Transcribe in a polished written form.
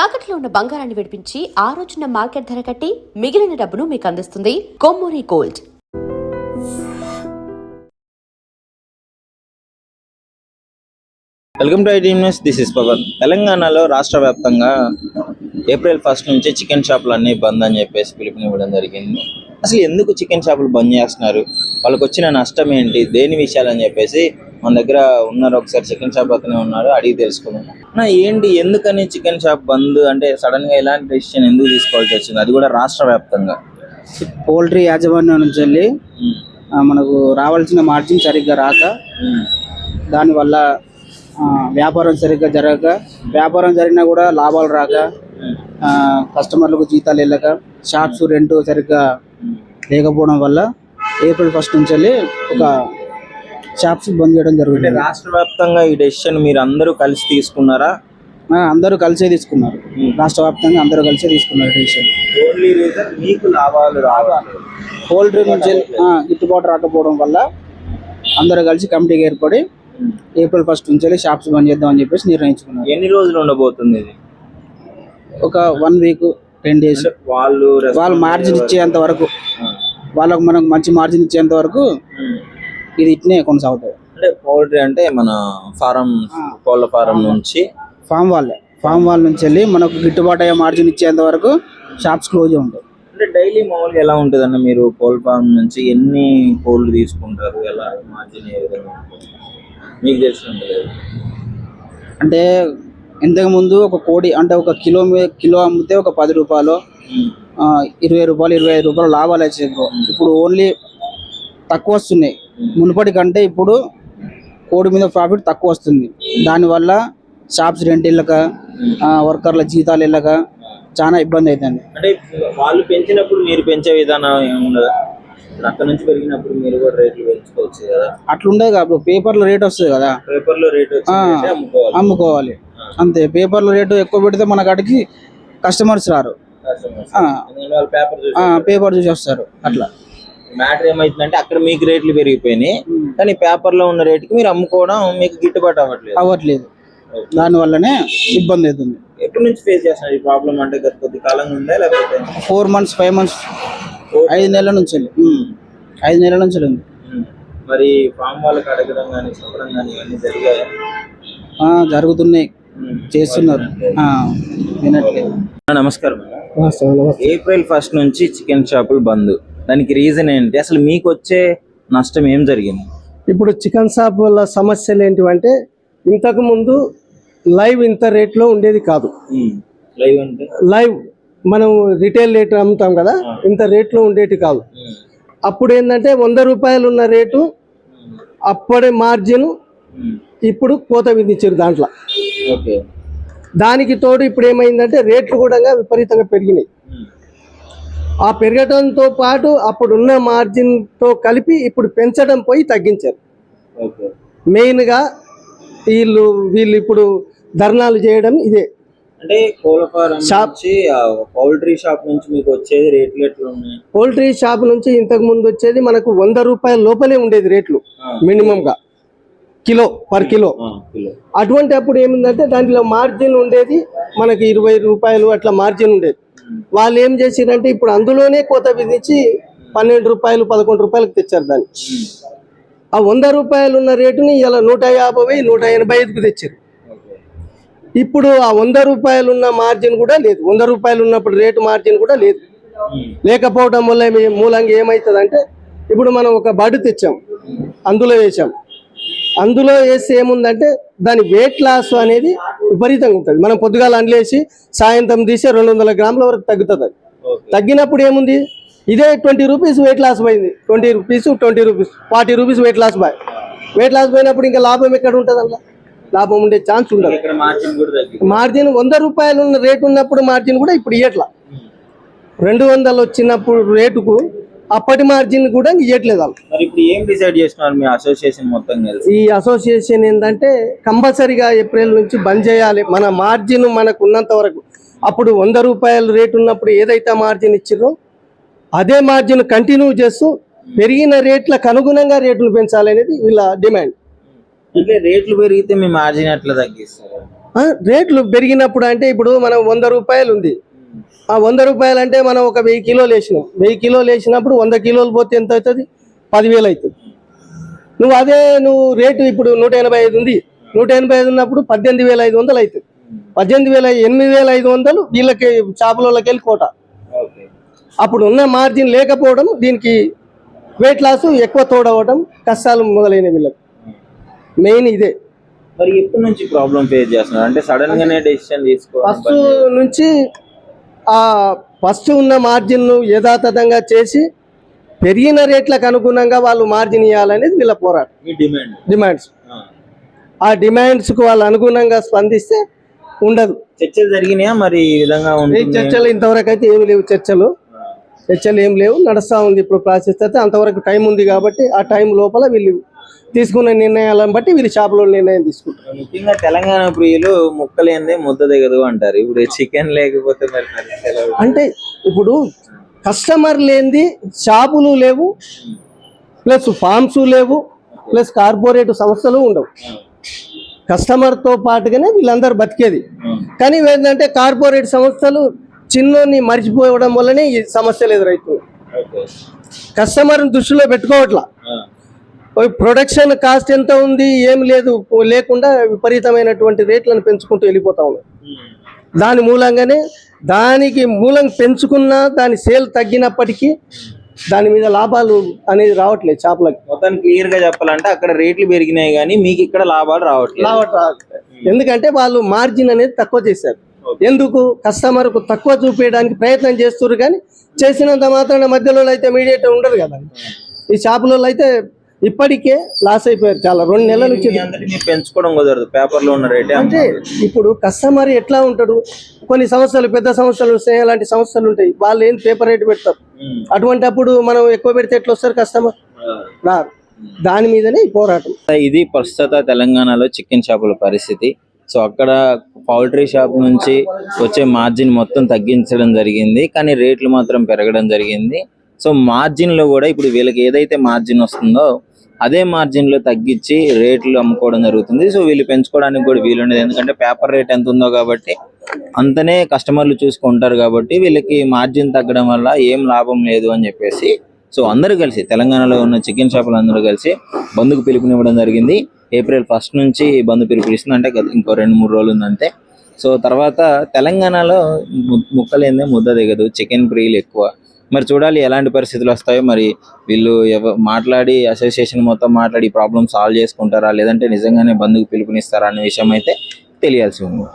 తాకట్లో ఉన్న బంగారాన్ని విడిపించి ఆ రోజున మార్కెట్ ధర కట్టి మిగిలిన డబ్బును మీకు అందిస్తుంది Kommuri gold. Welcome to IT news. This is Pavan. తెలంగాణలో రాష్ట్ర వ్యాప్తంగా ఏప్రిల్ 1 నుంచి చికెన్ షాపులు అన్నీ బంద్ అని చెప్పేసి పిలుపునివ్వడం జరిగింది. అసలు ఎందుకు చికెన్ షాపులు బంద్ చేస్తున్నారు, వాళ్ళకి వచ్చిన నష్టం ఏంటి, దేని విషయాలని చెప్పేసి మన దగ్గర ఉన్నారు. ఒకసారి చికెన్ షాప్ అతనే ఉన్నారు, అడిగి తెలుసుకున్నాం. ఏంటి, ఎందుకని చికెన్ షాప్ బంద్ అంటే సడన్ గా ఇలాంటి డెసిషన్ ఎందుకు తీసుకోవాల్సి వచ్చింది, అది కూడా రాష్ట్ర వ్యాప్తంగా? పౌల్ట్రీ యాజమాన్యం నుంచి వెళ్ళి మనకు రావాల్సిన మార్జిన్ సరిగ్గా రాక, దానివల్ల వ్యాపారం సరిగ్గా జరగక, వ్యాపారం జరిగినా కూడా లాభాలు రాక, కస్టమర్లకు జీతాలు వెళ్ళక, షాప్స్ రెంట్ సరిగ్గా లేకపోవడం వల్ల ఏప్రిల్ 1 నుంచి వెళ్ళి ఒక షాప్స్ బంద్ చేయడం జరుగుతుంది. రాష్ట్ర వ్యాప్తంగా ఈ డెసిషన్ మీరు అందరూ కలిసి తీసుకున్నారా? అందరూ కలిసే తీసుకున్నారు. రాష్ట్ర వ్యాప్తంగా అందరూ కలిసే తీసుకున్నారు డెసిషన్. ఓన్లీ రీజన్ మీకు లాభాలు రావాలి, పౌల్ట్రీ నుంచి గిట్టుబాటు రాకపోవడం వల్ల అందరూ కలిసి కమిటీకి ఏర్పడి ఏప్రిల్ 1 నుంచి వెళ్ళి షాప్స్ బంద్ చేద్దాం అని చెప్పేసి నిర్ణయించుకున్నారు. ఎన్ని రోజులు ఉండబోతుంది ఇది? ఒక 1 వీక్ 10 days. వాళ్ళు మార్జిన్ ఇచ్చేంత వరకు, వాళ్ళకు మనకు మంచి మార్జిన్ ఇచ్చేంత వరకు ఇది ఇట్నే కొనసాగుతుంది. అంటే పౌల్ట్రీ అంటే మన ఫారం, కోళ్ళ ఫారం నుంచి ఫామ్ వాళ్ళ నుంచి వెళ్ళి మనకు గిట్టుబాటు అయ్యే మార్జిన్ ఇచ్చేంత వరకు షాప్స్ క్లోజ్ ఉంటాయి. అంటే డైలీ మామూలుగా ఎలా ఉంటుంది అన్న, మీరు కోళ్ళ ఫారం నుంచి ఎన్ని కోళ్ళు తీసుకుంటారు, ఎలా మార్జిన్ ఏ విధంగా మీకు తెలిసి ఉంటుంది? అంటే ఇంతకుముందు ఒక కోడి అంటే ఒక కిలో అమ్మితే ఒక 10 రూపాయలు, 20 రూపాయలు, 25 రూపాయలు లాభాలు వచ్చేది. ఇప్పుడు ఓన్లీ తక్కువ వస్తున్నాయి. మునుపటి కంటే ఇప్పుడు కోడి మీద ప్రాఫిట్ తక్కువ వస్తుంది. దానివల్ల షాప్స్ రెంట్ వెళ్ళక, వర్కర్ల జీతాలు వెళ్ళక చాలా ఇబ్బంది అవుతుంది. అంటే వాళ్ళు పెంచినప్పుడు మీరు పెంచే విధానం ఏముండదా? అక్కడ నుంచి పెరిగినప్పుడు మీరు కూడా రేట్లు పెంచుకోవచ్చు కదా? అట్లుండదు కాబట్టి పేపర్లో రేట్ వస్తుంది కదా, పేపర్లో రేట్ అమ్ముకోవాలి అంతే. పేపర్లో రేటు ఎక్కువ పెడితే మన కాడికి కస్టమర్స్ రారు, పేపర్ చూసి వస్తారు. అట్లా మ్యాటర్ ఏమైతుందంటే అక్కడ మీకు రేట్లు పెరిగిపోయినాయి, కానీ పేపర్లో ఉన్న రేటుకి మీరు అమ్ముకోవడం మీకు గిట్టుబాటు అవ్వట్లేదు. దానివల్లనే ఇబ్బంది అవుతుంది. ఎప్పటి నుంచి ఫేస్ చేస్తున్నారు ఈ ప్రాబ్లం? అంటే గత కొద్ది కాలంగా ఉందా, లేకపోతే 4 months 5 months 5 నెలల నుంచి 5 నెలల నుంచి ఉంది. మరి ఫామ్ వాళ్ళకి అడగడం కానీ చెప్పడం కానీ ఇవన్నీ జరిగాయా? జరుగుతున్నాయి, చేస్తున్నారు, వినట్లేదు. నమస్కారం. ఏప్రిల్ 1 నుంచి చికెన్ షాపులు బంద్, దానికి రీజన్ ఏంటి? అసలు మీకు వచ్చే నష్టం ఏం జరిగింది? ఇప్పుడు చికెన్ షాప్ వల్ల సమస్యలు ఏంటివంటే, ఇంతకు ముందు లైవ్ ఇంత రేట్లో ఉండేది కాదు. లైవ్ మనం రిటైల్ రేట్ అమ్ముతాం కదా, ఇంత రేట్లో ఉండేది కాదు. అప్పుడు ఏంటంటే 100 రూపాయలు ఉన్న రేటు అప్పుడే మార్జిన్, ఇప్పుడు కోత విధించారు దాంట్లో. దానికి తోడు ఇప్పుడు ఏమైందంటే రేట్లు కూడా విపరీతంగా పెరిగినాయి. ఆ పెరగడంతో పాటు అప్పుడున్న మార్జిన్తో కలిపి ఇప్పుడు పెంచడం పోయి తగ్గించారు. మెయిన్గా వీళ్ళు ఇప్పుడు ధర్నాలు చేయడం ఇదే. అంటే కోళ్ళ ఫారం నుంచి పౌల్ట్రీ షాప్ నుంచి మీకు వచ్చేది రేట్లు ఎట్లా ఉన్నాయి? పౌల్ట్రీ షాప్ నుంచి ఇంతకు ముందు వచ్చేది మనకు 100 రూపాయల లోపలే ఉండేది రేట్లు మినిమంగా, పర్ కిలో. అటువంటి అప్పుడు ఏముందంటే దాంట్లో మార్జిన్ ఉండేది మనకి 20 రూపాయలు అట్లా మార్జిన్ ఉండేది. వాళ్ళు ఏం చేసిరంటే ఇప్పుడు అందులోనే కోత విధించి 12 రూపాయలు 11 రూపాయలకు తెచ్చారు దాన్ని. ఆ 100 రూపాయలు ఉన్న రేటుని ఇలా 150 185కు తెచ్చారు. ఇప్పుడు ఆ 100 రూపాయలు ఉన్న మార్జిన్ కూడా లేదు. 100 రూపాయలు ఉన్నప్పుడు రేటు మార్జిన్ కూడా లేదు. లేకపోవడం వల్ల మూలంగా ఏమవుతుందంటే, ఇప్పుడు మనం ఒక బడ్ తెచ్చాం, అందులో వేసాం. అందులో వేస్తే ఏముందంటే దాని వెయిట్ లాస్ అనేది విపరీతంగా ఉంటుంది. మనం పొద్దుగాల అండ్లేసి సాయంత్రం తీసే 200 గ్రాముల వరకు తగ్గుతుంది. తగ్గినప్పుడు ఏముంది, ఇదే 20 రూపీస్ వెయిట్ లాస్ పోయింది. 20 రూపీస్ 40 రూపీస్ వెయిట్ లాస్ పోయినప్పుడు ఇంకా లాభం ఎక్కడ ఉంటుంది? అందులో లాభం ఉండే ఛాన్స్ ఉండదు. మార్జిన్ 100 రూపాయలు ఉన్న రేటు ఉన్నప్పుడు మార్జిన్ కూడా ఇప్పుడు ఇవ్వట్లా. 200 వచ్చినప్పుడు రేటుకు అప్పటి మార్జిన్ కూడా ఇవ్వట్లేదు వాళ్ళు. ఇప్పుడు ఏం డిసైడ్ చేస్తున్నారు మీ అసోసియేషన్ మొత్తం కలిసి? ఈ అసోసియేషన్ ఏంటంటే కంపల్సరీగా ఏప్రిల్ నుంచి బంద్ చేయాలి. మన మార్జిన్ మనకు ఉన్నంత వరకు, అప్పుడు 100 రూపాయలు రేటు ఉన్నప్పుడు ఏదైతే మార్జిన్ ఇచ్చిరో అదే మార్జిన్ కంటిన్యూ చేస్తూ పెరిగిన రేట్లకు అనుగుణంగా రేట్లు పెంచాలనేది వీళ్ళ డిమాండ్. అంటే రేట్లు పెరిగితే మీ మార్జిన్ ఎట్లా తగ్గిస్తారు? రేట్లు పెరిగినప్పుడు అంటే ఇప్పుడు మనం 100 రూపాయలు ఉంది. ఆ 100 రూపాయలు అంటే మనం ఒక 1000 కిలోలు వేసినాం. 1000 కిలోలు వేసినప్పుడు 100 కిలోలు పోతే ఎంత అవుతుంది? 10,000 అవుతుంది. నువ్వు రేటు ఇప్పుడు 185 ఉంది. 185 ఉన్నప్పుడు 18,500 అవుతుంది. 8,500 వీళ్ళకి చేపలకి వెళ్ళి కోట. అప్పుడు ఉన్న మార్జిన్ లేకపోవడం, దీనికి వెయిట్ లాస్ ఎక్కువ తోడవడం, కష్టాలు మొదలైన వీళ్ళకి మెయిన్ ఇదే. మరి ఎప్పటి నుంచి ప్రాబ్లం ఫేస్ చేస్తున్నారు? అంటే సడన్ గానే డెసిషన్ ఫస్ట్ నుంచి ఫస్ట్ ఉన్న మార్జిన్ ను యథాతథంగా చేసి పెరిగిన రేట్లకు అనుగుణంగా వాళ్ళు మార్జిన్ ఇవ్వాలనేది వీళ్ళ పోరాటం. డిమాండ్స్ ఆ డిమాండ్స్ కు వాళ్ళు అనుగుణంగా స్పందిస్తే ఉండదు. చర్చలు జరిగినాయా మరి ఈ విధంగా ఈ చర్చలు ఇంతవరకు అయితే ఏమి లేవు. చర్చలు ఏం లేవు. నడుస్తా ఉంది ఇప్పుడు ప్రాసెస్. అయితే అంతవరకు టైం ఉంది కాబట్టి ఆ టైం లోపల వీళ్ళు తీసుకున్న నిర్ణయాలను బట్టి వీళ్ళు షాపులో నిర్ణయం తీసుకుంటారు. ముఖ్యంగా తెలంగాణ ప్రియులు ముక్కలేందే ముద్ద దిగదు అంటారు. ఇప్పుడు చికెన్ లేకపోతే మరి అంటే ఇప్పుడు కస్టమర్ లేనిది షాపులు లేవు, ప్లస్ ఫార్మ్స్ లేవు, ప్లస్ కార్పొరేట్ సంస్థలు ఉండవు. కస్టమర్తో పాటుగానే వీళ్ళందరూ బతికేది. కానీ ఏంటంటే కార్పొరేట్ సంస్థలు చిన్నోని మర్చిపోవడం వల్లనే ఈ సమస్యలు ఎదురవుతుంది. కస్టమర్ని దృష్టిలో పెట్టుకోవట్లా. ప్రొడక్షన్ కాస్ట్ ఎంత ఉంది ఏం లేదు లేకుండా విపరీతమైనటువంటి రేట్లను పెంచుకుంటూ వెళ్ళిపోతా ఉన్నాయి. దాని మూలంగానే దానికి మూలం పెంచుకున్నా దాని సేల్ తగ్గినప్పటికీ దాని మీద లాభాలు అనేది రావట్లేదు చేపలకి. మొత్తం క్లియర్ గా చెప్పాలంటే అక్కడ రేట్లు పెరిగినాయి కానీ మీకు ఇక్కడ లాభాలు రావట్లేదు. ఎందుకంటే వాళ్ళు మార్జిన్ అనేది తక్కువ చేశారు. ఎందుకు? కస్టమర్ కు తక్కువ చూపించడానికి ప్రయత్నం చేస్తున్నారు. కానీ చేసినంత మాత్రాన మధ్యలో అయితే మీడియేట్ ఉండదు కదా. ఈ షాపులలో అయితే ఇప్పటికే లాస్ అయిపోయారు చాలా. 2 నెలల నుంచి పెంచుకోవడం కుదరదు. పేపర్ లో ఉన్న రేట్ అంటే ఇప్పుడు కస్టమర్ ఎట్లా ఉంటాడు? కొన్ని సంస్థలు, పెద్ద సంస్థలు, అలాంటి సంస్థలు ఉంటాయి. వాళ్ళు ఏం పేపర్ రేట్ పెడతారు. అటువంటి అప్పుడు మనం ఎక్కువ పెడితే ఎట్లా వస్తారు కస్టమర్? రారు. దాని మీదనే ఈ పోరాటం. ఇది ప్రస్తుత తెలంగాణలో చికెన్ షాపుల పరిస్థితి. సో అక్కడ పౌల్ట్రీ షాప్ నుంచి వచ్చే మార్జిన్ మొత్తం తగ్గించడం జరిగింది, కానీ రేట్లు మాత్రం పెరగడం జరిగింది. సో మార్జిన్ లో కూడా ఇప్పుడు వీళ్ళకి ఏదైతే మార్జిన్ వస్తుందో అదే మార్జిన్ లో తగ్గించి రేట్లు అమ్ముకోవడం జరుగుతుంది. సో వీళ్ళు పెంచుకోవడానికి కూడా వీలుండదు. ఎందుకంటే పేపర్ రేట్ ఎంత ఉందో కాబట్టి అంతనే కస్టమర్లు చూసుకుంటారు. కాబట్టి వీళ్ళకి మార్జిన్ తగ్గడం వల్ల ఏం లాభం లేదు అని చెప్పేసి సో అందరూ కలిసి, తెలంగాణలో ఉన్న చికెన్ షాపులు అందరూ కలిసి బంద్కు పిలుపునివ్వడం జరిగింది. ఏప్రిల్ 1 నుంచి బంద్ పిలుపునిస్తుంది. అంటే ఇంకో 2-3 రోజులు ఉందంతే. సో తర్వాత తెలంగాణలో ముక్కలేందే ముద్ద దిగదు, చికెన్ ప్రియులు ఎక్కువ. మరి చూడాలి ఎలాంటి పరిస్థితులు వస్తాయో. మరి వీళ్ళు మాట్లాడి అసోసియేషన్ మొత్తం మాట్లాడి ప్రాబ్లమ్ సాల్వ్ చేసుకుంటారా, లేదంటే నిజంగానే బంద్కు పిలుపునిస్తారా అనే విషయం అయితే తెలియాల్సి ఉంది.